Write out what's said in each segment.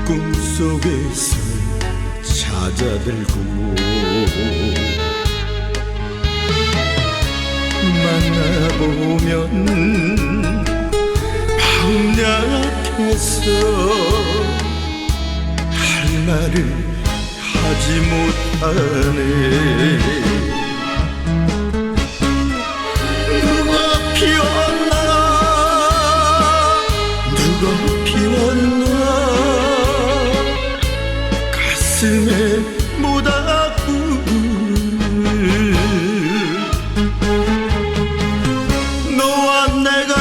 꿈속에서 찾아들고 만나보면 밤야에서 할 말을 하지 못하네. 누가 피웠나 누가 피웠나 가슴에 모닥불을 너와 내가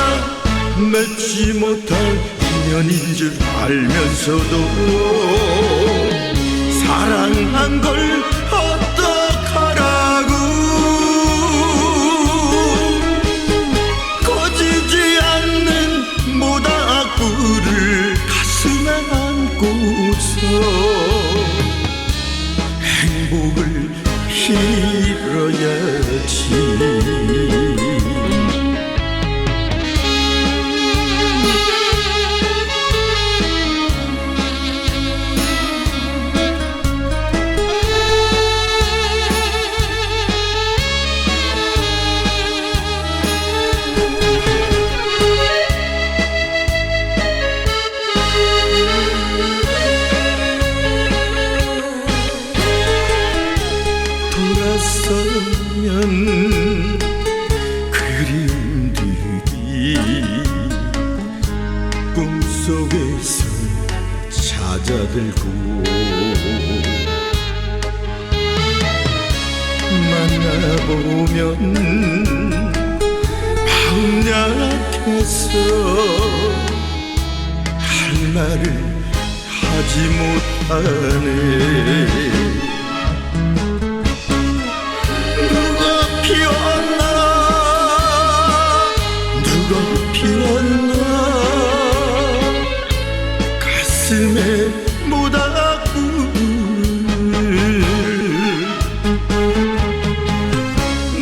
맺지 못할 인연인 줄 알면서도 사랑한 걸 어떡하라고. 꺼지지 않는 모닥불을 가슴에 안고서 행복을 빌어야지. 돌아서면 그림들이 꿈속에서 찾아들고 만나보면 밤야에서 할 말을 하지 못하네. 누가 피웠나 누가 피웠나 가슴에 모닥불을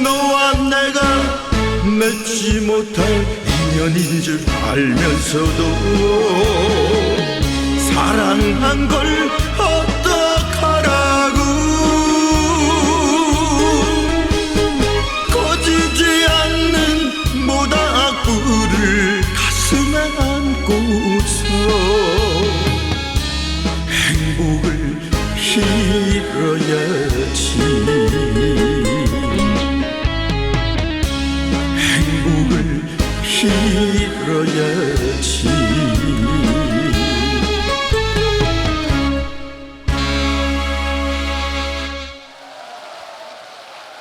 너와 내가 맺지 못할 인연인 줄 알면서도 사랑한 걸 어떡하라고. 꺼지지 않는 모닥불을 가슴에 안고서 행복을 빌어야지. 행복을 빌어야지.